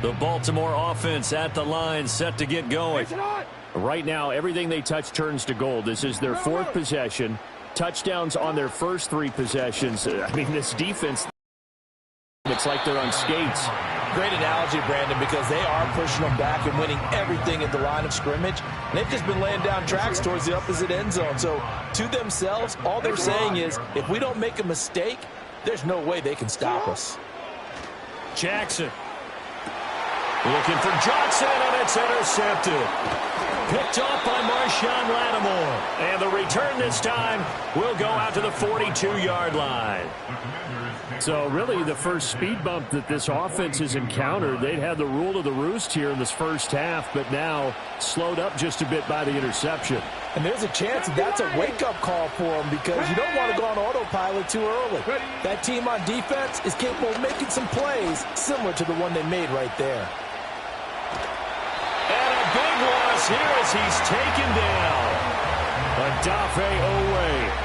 The Baltimore offense at the line, set to get going. Right now, everything they touch turns to gold. This is their fourth possession. Touchdowns on their first 3 possessions. I mean, this defense, it's like they're on skates. Great analogy, Brandon, because they are pushing them back and winning everything at the line of scrimmage. And they've just been laying down tracks towards the opposite end zone. So to themselves, all they're saying is, if we don't make a mistake, there's no way they can stop us. Jackson. Looking for Johnson, and it's intercepted. Picked off by Marshawn Lattimore. And the return this time will go out to the 42-yard line. So really the first speed bump that this offense has encountered, they'd had the rule of the roost here in this first half, but now slowed up just a bit by the interception. And there's a chance that's a wake-up call for them because you don't want to go on autopilot too early. That team on defense is capable of making some plays similar to the one they made right there. And a big loss here as he's taken down. Adafe Owe.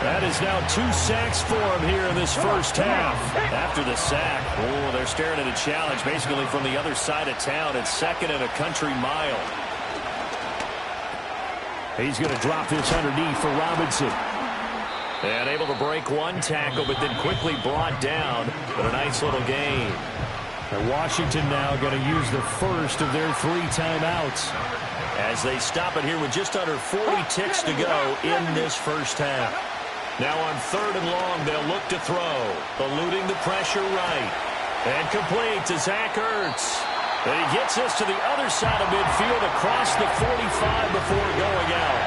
That is now 2 sacks for him here in this first half. After the sack, they're staring at a challenge basically from the other side of town. It's 2nd and a country mile. He's going to drop this underneath for Robinson. And able to break 1 tackle, but then quickly brought down. But a nice little gain. And Washington now going to use the first of their 3 timeouts, as they stop it here with just under 40 ticks to go in this first half. Now on 3rd and long, they'll look to throw. Eluding the pressure right. And complete to Zach Ertz. And he gets us to the other side of midfield across the 45 before going out.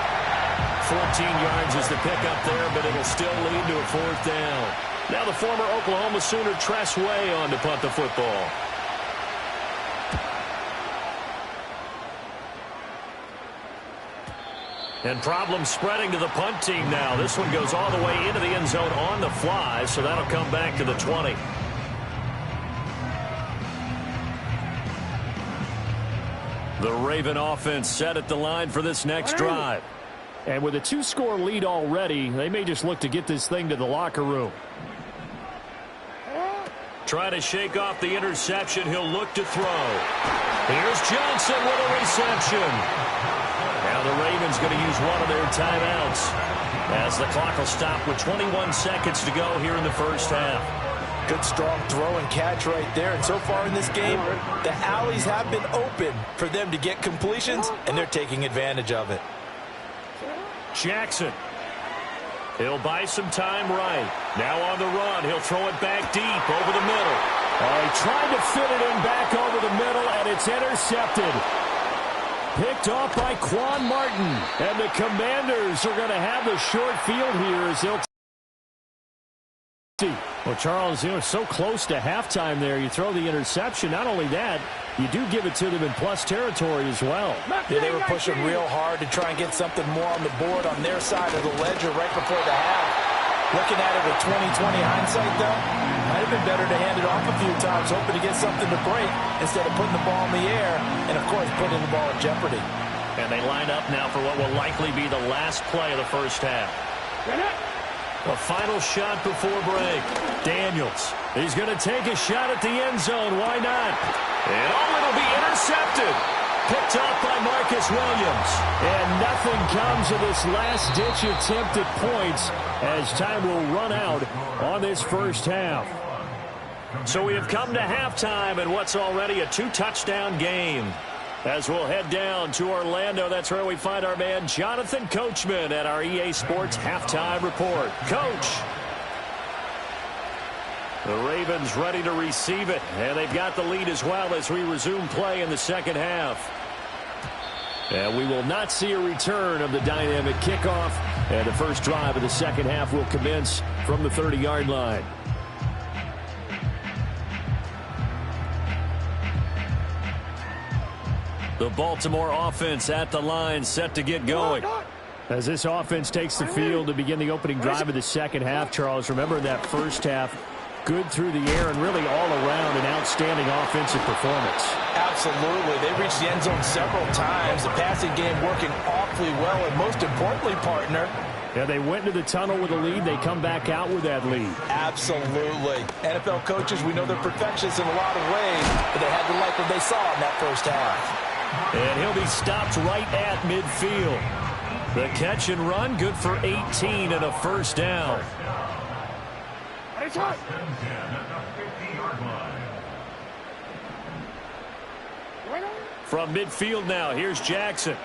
14 yards is the pickup there, but it'll still lead to a 4th down. Now the former Oklahoma Sooner Tress Way on to punt the football. And problems spreading to the punt team now. This one goes all the way into the end zone on the fly, so that'll come back to the 20. The Raven offense set at the line for this next drive. And with a 2-score lead already, they may just look to get this thing to the locker room. Trying to shake off the interception. He'll look to throw. Here's Johnson with a reception. Now the Ravens going to use one of their timeouts as the clock will stop with 21 seconds to go here in the first half. Good strong throw and catch right there. And so far in this game, the alleys have been open for them to get completions, and they're taking advantage of it. Jackson. He'll buy some time right. Now on the run. He'll throw it back deep over the middle. He tried to fit it in back over the middle, and it's intercepted. Picked off by Quan Martin. And the Commanders are going to have the short field here as they'll see. Well, Charles, so close to halftime there. You throw the interception. Not only that, you do give it to them in plus territory as well. Yeah, they were pushing real hard to try and get something more on the board on their side of the ledger right before the half. Looking at it with 20/20 hindsight, though, might have been better to hand it off a few times, hoping to get something to break instead of putting the ball in the air and, of course, putting the ball in jeopardy. And they line up now for what will likely be the last play of the first half. A final shot before break. Daniels. He's going to take a shot at the end zone. Why not? And it'll be intercepted. Picked off by Marcus Williams. And nothing comes of this last-ditch attempt at points as time will run out on this first half. So we have come to halftime in what's already a 2-touchdown game. As we'll head down to Orlando, that's where we find our man Jonathan Coachman at our EA Sports Halftime Report. Coach. The Ravens ready to receive it, and they've got the lead as well as we resume play in the second half. And we will not see a return of the dynamic kickoff, and the first drive of the second half will commence from the 30-yard line. The Baltimore offense at the line, set to get going. As this offense takes the field to begin the opening drive of the second half, Charles, remember that first half, good through the air and really all around an outstanding offensive performance. Absolutely. They reached the end zone several times. The passing game working awfully well, and most importantly, partner, Yeah, they went to the tunnel with a lead. They come back out with that lead. Absolutely. NFL coaches, we know they're perfectionists in a lot of ways, but they had to like what they saw in that first half. And he'll be stopped right at midfield. The catch and run, good for 18 and a first down. From midfield now, here's Jackson.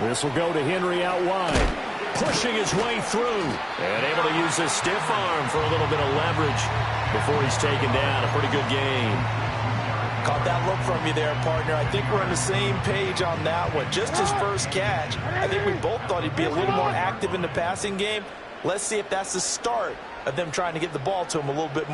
This will go to Henry out wide. Pushing his way through. And able to use his stiff arm for a little bit of leverage before he's taken down. A pretty good game. Caught that look from you there, partner. I think we're on the same page on that one. Just his first catch. I think we both thought he'd be a little more active in the passing game. Let's see if that's the start of them trying to get the ball to him a little bit more.